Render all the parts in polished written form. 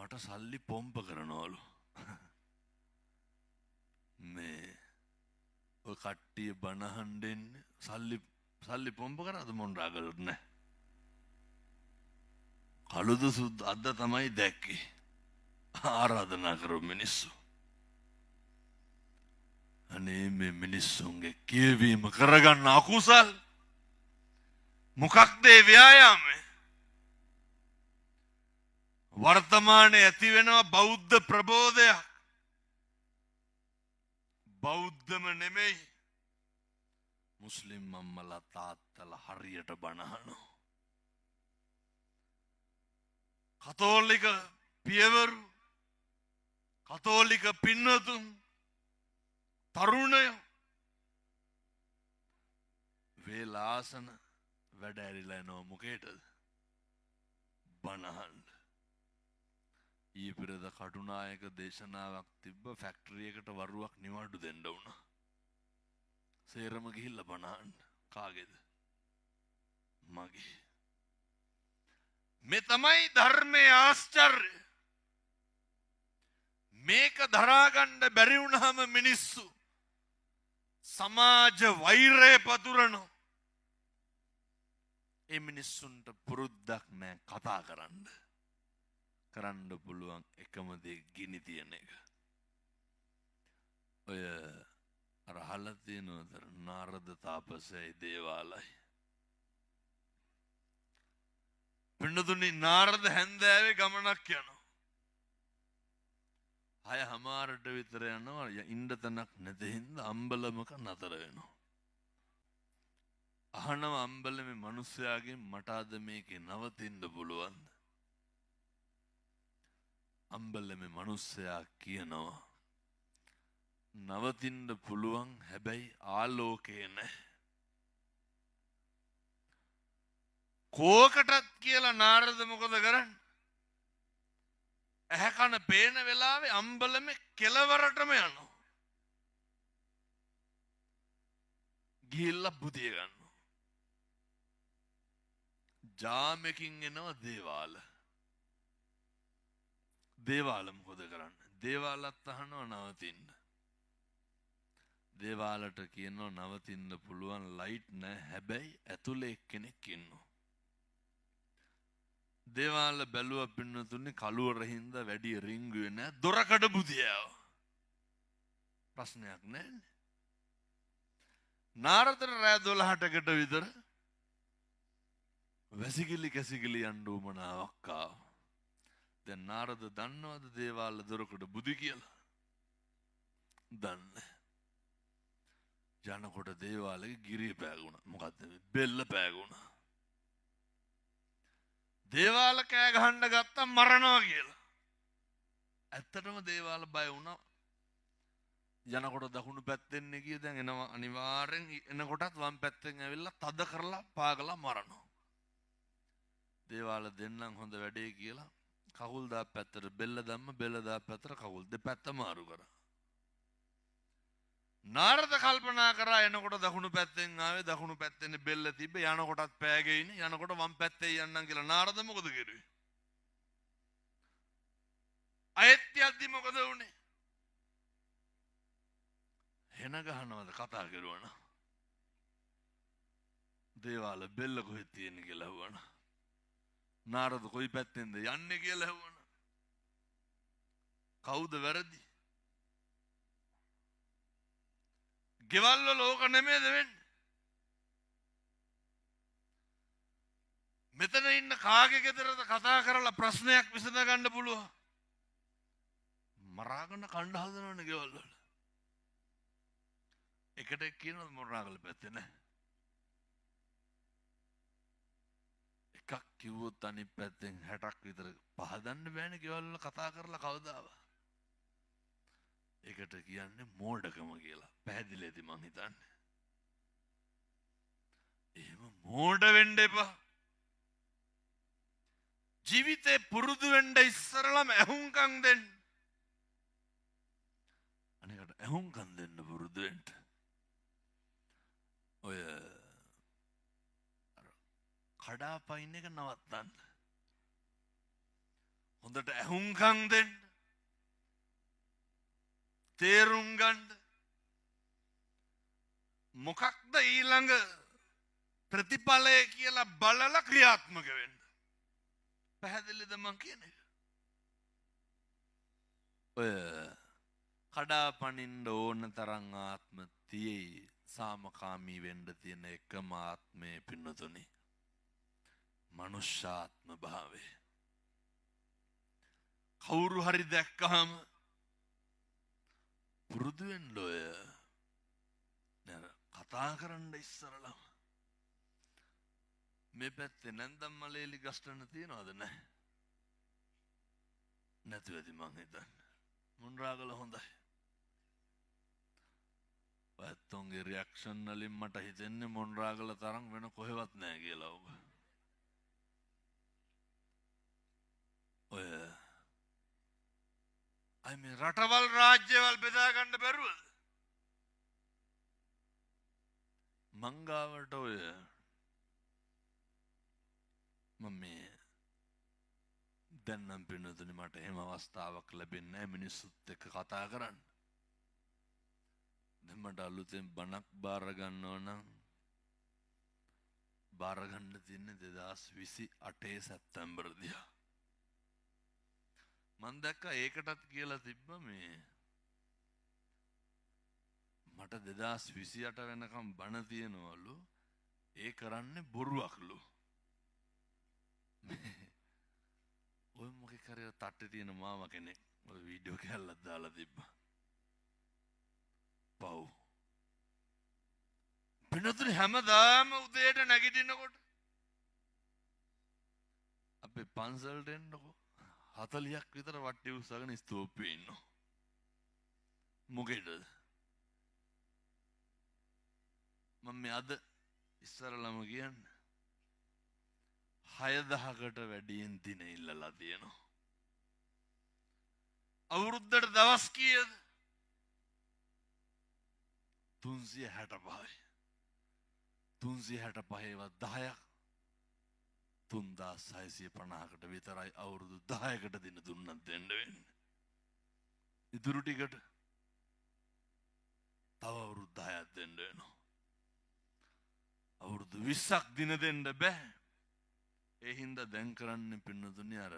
මට සල්ලි පොම්ප කරනවලු. මේ ඔය කට්ටිය බනහන් දෙන්නේ සල්ලි පොම්ප කරාද මොන්රාගලට නෑ. කළුද සුද්ද අද තමයි දැක්කේ. ආරාධනා කරු මිනිස්සු. අනේ මේ මිනිස්සුන්ගේ කියවීම කරගන්න අකුසල් මොකක්ද ඒ ව්‍යායාමය? වර්තමානයේ ඇති වෙනවා බෞද්ධ ප්‍රබෝධයක්. බෞද්ධම නෙමෙයි මුස්ලිම් අම්මලා තාත්තලා හරියට බනහනවා. කතෝලික පියවරු කතෝලික පින්නතුන් තරුණය වේලාසන වැඩ ඇරිලා එනවා මොකේටද? බනහන්න. ඊයේ පෙරේද කටුනායක දේශනාවක් තිබ්බ ෆැක්ටරි එකට වරුවක් නිවාඩු දෙන්න වුණා. සේරම ගිහිල්ලා බනහන්න. කාගේද? මගේ. මේ තමයි ධර්මයේ ආශ්චර්යය. මේක දරාගන්න බැරි වුණාම මිනිස්සු සමාජ වෛරය පතුරනවා. ඒ මිනිස්සුන්ට පුරුද්දක් නෑ කතා කරන්න. කරන්න පුළුවන් එකම දේ ගිනි තියන එක. ඔය අර අහලා තියෙනවද නාරද තාපසයි දේවාලයි. පින්නතුනි නාරද හැන්දෑවේ ගමනක් යනවා. 6:00 විතර යනවා. ඉන්න තැනක් නැති හින්දා අම්බලමක නතර වෙනවා. අහනවා අම්බලමේ මිනිස්සයාගෙන් මට අද මේකේ නවතින්න පුළුවන්ද? අම්බලමේ මිනිස්සයා කියනවා නවතින්න පුළුවන් හැබැයි ආලෝකේ නැහැ. කෝකටත් කියලා නාරද මොකද කරන්නේ? ඇහැ කන පේන වෙලාවේ අම්බලමේ කෙලවරටම යනවා. ගිහිල්ලා බුදිය ගන්නවා. ජාමකින් එනවා දේවාල. දේවාල මොකද කරන්නේ? දේවාලත් අහනවා නවතින්න. දේවාලට කියනවා නවතින්න පුළුවන් ලයිට් නැහැ හැබැයි ඇතුලේ එක්කෙනෙක් ඉන්නවා. දේවාල බැලුව පින්නතුනේ කළුවර හින්දා වැඩි රින්ගුවේ නැහැ. දොරකඩ බුදියාව. ප්‍රශ්නයක් නැහැ. නාරදට රෑ 12කට විතර වැසිකිලි කැසිකිලි යන්න උමනාවක් ආවා. දැන් නාරද දන්නවද දේවාල දොරකඩ බුදි කියලා? දන්නේ. යනකොට දේවාලේ ගිරිය පෑගුණා. මොකද්ද මේ? බෙල්ල පෑගුණා. දේවාල කෑ ගහන්න ගත්තා මරනවා කියලා. ඇත්තටම දේවාල බය වුණා. යනකොට දකුණු පැත්තෙන් ගිය දැන් එනවා අනිවාර්යෙන් එනකොටත් වම් පැත්තෙන් ඇවිල්ලා තද කරලා පාගලා මරනවා. දේවාල දෙන්නම් හොඳ වැඩේ කියලා කකුල් දා පැත්තට බෙල්ල දැම්ම බෙල්ල දා පැත්තට කකුල් දෙපැත්ත මාරු කරා. නාරද කල්පනා කරා එනකොට දකුණු පැත්තෙන් ආවේ දකුණු පැත්තෙන් බෙල්ල තිබ්බේ යනකොටත් පෑගේ ඉන්නේ යනකොට වම් පැත්තේ යන්නම් කියලා නාරද මොකද කරුවේ? අයත් යද්දි මොකද වුනේ? හෙන ගහනවද කතා කරුවන? දේවාල බෙල්ල කොහෙද තියෙන්නේ කියලා අහුවන. නාරද කොයි පැත්තෙන්ද යන්නේ කියලා අහුවන. කවුද වැරදි? ගෙවල් වල ඕක නෙමෙයිද වෙන්නේ? මෙතන ඉන්න කාගේ ගෙදරද කතා කරලා ප්‍රශ්නයක් විසඳ ගන්න පුළුවන්? මරාගෙන කණ්ඩ හදනවනේ ගෙවල් වල. එකට කියනවද මොරාගල පැත්තේ නැහැ. එකක් කිව්වොත් අනිත් පැත්තෙන් 60ක් විතර පහදන්න බෑනේ ගෙවල් වල කතා කරලා කවදාවත්. ඒකට කියන්නේ මෝඩකම කියලා. පැහැදිලි ඇති මං හිතන්නේ. එහෙම මෝඩ වෙන්න එපා. ජීවිතේ පුරුදු වෙන්න ඉස්සරලම ඇහුම්කන් දෙන්න. අනිකට ඇහුම්කන් දෙන්න පුරුදු වෙන්න. ඔය කඩාපයින් එක නවත්තන්න. හොඳට ඇහුම්කන් දෙන්න. තේරුම් ගන්න. මොකක්ද ඊළඟ ප්‍රතිඵලය කියලා බලලා ක්‍රියාත්මක වෙන්න. පැහැදිලිද මං කියන එක? ඔය කඩා පනින්න ඕන තරම් ආත්ම තියෙයි. සාමකාමී වෙන්න තියෙන එකම ආත්මේ පින්නතුනි. මනුෂ්‍යාත්ම භාවය. කවුරු හරි දැක්කහම පුරුදු වෙන්න ඔය කතා කරන්න ඉස්සරලම මේ පැත්තේ නැන්දම් මලේලි ගස්ටන තියනවද නැහැ? නැති වෙදි මං හිතන්නේ. මොන්රාගල හොඳයි. ඔයත්තුන්ගේ රියැක්ෂන් වලින් මට හිතෙන්නේ මොන්රාගල තරම් වෙන කොහෙවත් නැහැ කියලා ඔබ. ඔය අයි මේ රටවල් රාජ්‍යවල් බෙදා ගන්න බැරුවද? මංගාවට ඔය මම මේ දැන් නම් පින්නතුනි මට එහෙම අවස්ථාවක් ලැබෙන්නේ නැහැ මිනිස්සුත් එක්ක කතා කරන්න. දැන් මට අලුතෙන් බණක් බාර ගන්නවා නම් බාර ගන්න තියෙන්නේ 2028 සැප්තැම්බර් දිහා. මං දැක්කා ඒකටත් කියලා තිබ්බ මේ මට 2028 වෙනකම් බණ තියෙනවලු. ඒ කරන්නේ බොරුවක්ලු. ඔය මොකේ කරේ තට්ටේ තියෙන මාම කෙනෙක් ඔය වීඩියෝ කැල්ලක් දාලා තිබ්බා. පව්. පින්නතුනි හැමදාම උදේට නැගිටිනකොට අපේ පන්සලට එන්නකො 40ක් විතර වටේ උස්සගෙන ස්තූපයේ ඉන්නවා. මොකේද? මම මේ අද ඉස්සරලම කියන්නේ 6000කට වැඩියෙන් දින ඉල්ලලා තියෙනවා. අවුරුද්දට දවස් කීයද? 365යි. 365වත් 10ක් 3650කට විතරයි අවුරුදු 10කට දින දුන්නත් දෙන්න වෙන්නේ. ඉතුරු ටිකට තව අවුරුදු 10ක් දෙන්න වෙනවා. අවුරුදු 20ක් දින දෙන්න බෑ. ඒ හින්දා දැන් කරන්නේ පින්නතුනි අර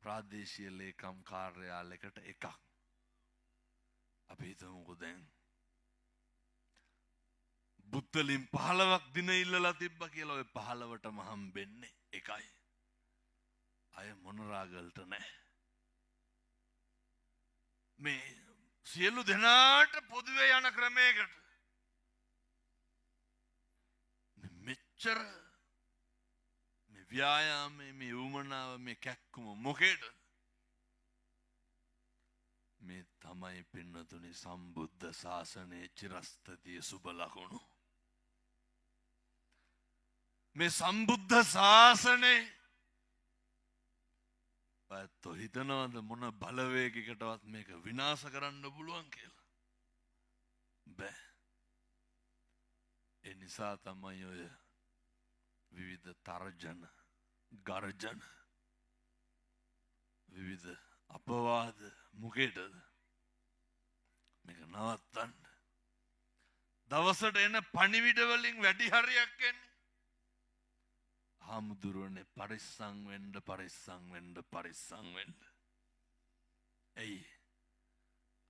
ප්‍රාදේශීය ලේකම් කාර්යාලයකට එකක්. අපි හිතමුකෝ දැන් බුත්තලින් 15ක් දින ඉල්ලලා තිබ්බා කියලා ඔය 15ටම හම්බෙන්නේ එකයි. අය මොනරාගල්ට නැහැ. මේ සියලු දෙනාට පොදුවේ යන ක්‍රමයකට මෙච්චර මේ ව්‍යායාමයේ මේ උමනාව මේ කැක්කුම මොකේද? මේ තමයි පින්නතුනි සම්බුද්ධ ශාසනයේ චිරස්ථිතිය සුබ ලකුණු. මේ සම්බුද්ධ ශාසනේ පත් හිතනවද මොන බලවේගයකටවත් මේක විනාශ කරන්න පුළුවන් කියලා? බෑ. ඒ නිසා තමයි ඔය විවිධ තර්ජන, ගර්ජන, විවිධ අපවාද මොකේද? මේක නවත්තන්න. දවසට එන පණිවිඩ වලින් වැඩි හරියක් එන්නේ. හාමුදුරුවනේ පරිස්සම් වෙන්න, පරිස්සම් වෙන්න, පරිස්සම් වෙන්න. එයි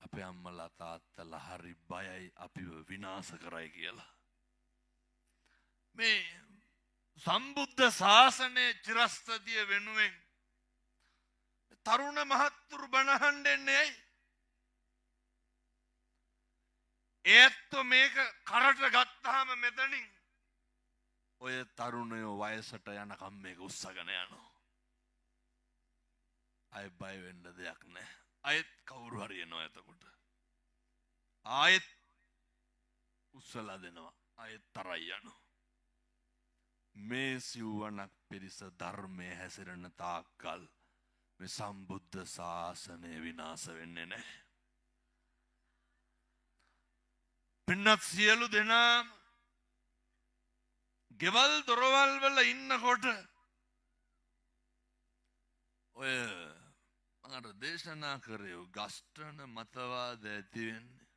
අපේ අම්මලා තාත්තලා හරි බයයි අපිව විනාශ කරයි කියලා. මේ සම්බුද්ධ ශාසනයේ චිරස්ථිතිය වෙනුවෙන් තරුණ මහත්තුරු බණහන් දෙන්නේ ඇයි? ඒත් මේක කරට ගත්තාම මෙතනින් ඔය තරුණයෝ වයසට යනකම් මේක උස්සගෙන යනවා. අය බය වෙන්න දෙයක් නැහැ. අයත් කවුරු හරි එනවා එතකොට. ආයෙත් උස්සලා දෙනවා. ආයෙත් තරයි යනවා. මේ සිව්වනක් පිරිස ධර්මයේ හැසිරෙන තාක්කල් මේ සම්බුද්ධ ශාසනය විනාශ වෙන්නේ නැහැ. පින්නත් සියලු දෙනා ගෙවල් දොරවල් වල ඉන්නකොට ඔය අර දේශනා කරේ ගස්ටන මතවාද ඇති වෙන්නේ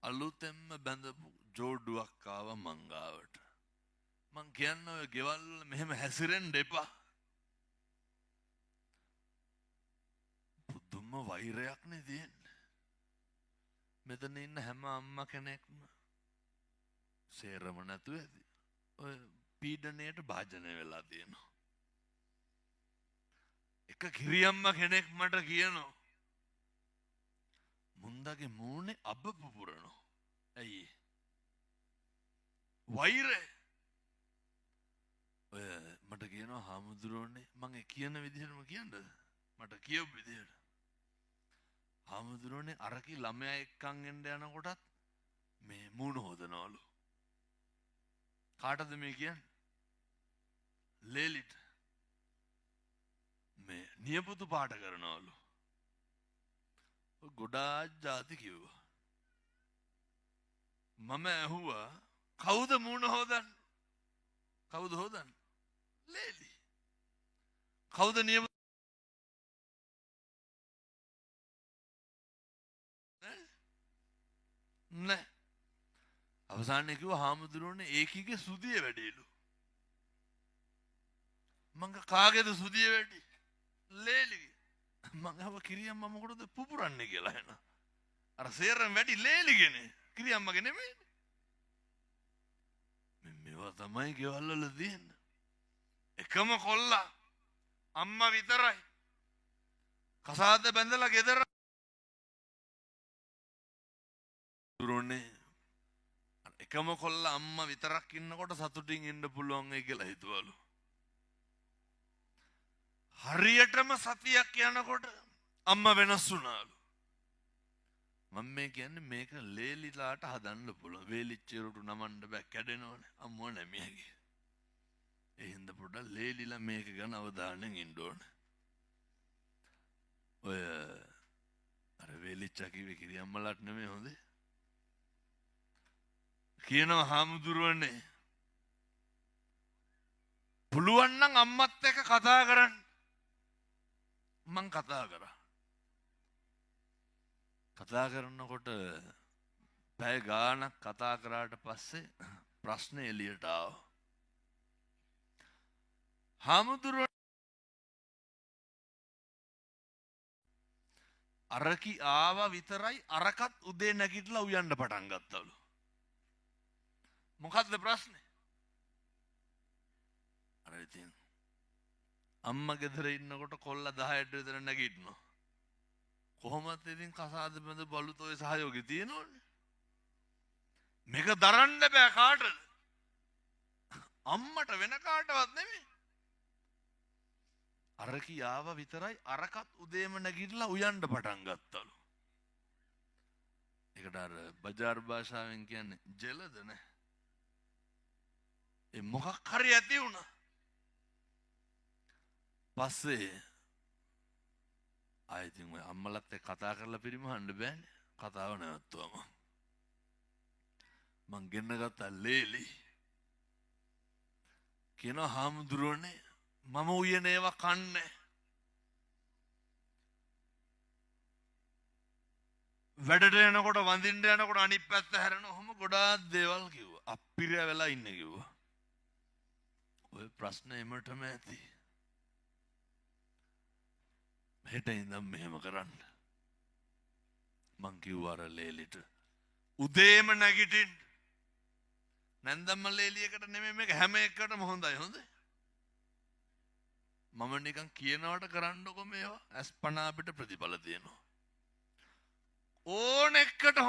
අලුතෙන්ම බැඳපු ජෝඩුවක් ආව මංගාවට. මං කියන්නේ ඔය ගෙවල් වල මෙහෙම හැසිරෙන්න එපා. පුදුම වෛරයක් නේ තියෙන්නේ. මෙතන ඉන්න හැම අම්මා කෙනෙක්ම සේරම නැතුව ඇති. ඔය පීඩණයට භාජනය වෙලා තියෙනවා. එක කිරියම්ම කෙනෙක් මට කියනවා මුන්දගේ මූණේ අබ පුපුරනවා. ඇයි? වෛරය. ඔය මට කියනවා හාමුදුරුවනේ මං කියන විදිහටම කියන්නද? මට කියපු විදිහට. හාමුදුරුවනේ අරකි ළමයා එක්කන් එන්න යනකොටත් මේ මූණ හොදනවලු. කාටද මේ කියන්නේ? ලේලිට. මේ නියපොතු පාට කරනවලු. ගොඩාක් ಜಾති කිව්වා. මම ඇහුවා කවුද මූණ හොදන්නේ? කවුද හොදන්නේ? ලේලි. කවුද නියම නෑ. අවසානයේ කිව්වා හාමුදුරුවනේ ඒකීගේ සුදිය වැඩිලු. මං කාගේද සුදිය වැඩි? ලේලිගේ. මං අහුව කිරියම්ම මොකටද පුපුරන්නේ කියලා එන. අර සේරම වැඩි ලේලිගේනේ. කිරියම්මගේ නෙමෙයි. මේවා තමයි ගෙවල් වල තියෙන්නේ. එකම කොල්ලා අම්මා විතරයි. කසාද බැඳලා ගෙදර දුරෝනේ. එකම කොල්ලා අම්මා විතරක් ඉන්නකොට සතුටින් ඉන්න පුළුවන් වෙයි කියලා හිතුවලු. හරියටම සතියක් යනකොට අම්මා වෙනස් වුණාලු. මම මේ කියන්නේ මේක ලේලිලාට හදන්න පුළුවන්. වේලිච්චේරුට නමන්න බෑ කැඩෙනවනේ. අම්මෝ නැමියගේ. ඒ හින්දා පොඩ්ඩක් ලේලිලා මේක ගැන අවධානයෙන් ඉන්න ඕනේ. ඔය අර වේලිච්චා කිව්වේ කිරියම්මලාට නෙමෙයි හොඳේ. කියනවා හාමුදුරුවනේ පුළුවන් නම් අම්මත් එක්ක කතා කරන්න. මං කතා කරා. කතා කරනකොට පැය ගාණක් කතා කරාට පස්සේ ප්‍රශ්නේ එළියට ආවා. හාමුදුරුවෝ අරකි ආවා විතරයි අරකත් උදේ නැගිටලා උයන්න පටන් ගත්තලු. මොකද්ද ප්‍රශ්නේ? අර ඉතින් අම්මා ගෙදර ඉන්නකොට කොල්ලා 10ට විතර නැගිටිනවා. කොහොමද ඉතින් කසාද බඳ බලුතෝයි සහයෝගය තියෙනවනේ. මේක දරන්න බෑ කාටද? අම්මට වෙන කාටවත් නෙමෙයි. අරකි ආවා විතරයි අරකත් උදේම නැගිටලා උයන්න පටන් ගත්තලු. ඒකට අර බජාර් භාෂාවෙන් කියන්නේ ජෙලද නේ. ඒ මොකක් හරි ඇති වුණා. පස්සේ ආයෙත් ඔය අම්මලත් එක්ක කතා කරලා පරිමහන්න බෑනේ. කතාව නැවතුවම මං ගෙන්න ගත්තා ලේලි. කියනවා හාමුදුරුවනේ මම උයන ඒවා කන්නේ. වැඩට යනකොට වඳින්න යනකොට අනිත් පැත්ත හැරෙන ඔහොම ගොඩාක් දේවල් කිව්වා. අප්පිරිය වෙලා ඉන්නේ කිව්වා. ඔය ප්‍රශ්න එමටම ඇති. හෙට ඉඳන් මෙහෙම කරන්න. මං කිව්වා අර ලේලිට උදේම නැගිටින්න. නැන්දම්ම ලේලියකට නෙමෙයි මේක හැම එකකටම හොඳයි හොඳේ. මම නිකන් කියනවට කරන්නකො මේවා. අස්පනා අපිට ප්‍රතිඵල තියෙනවා. ඕන එකට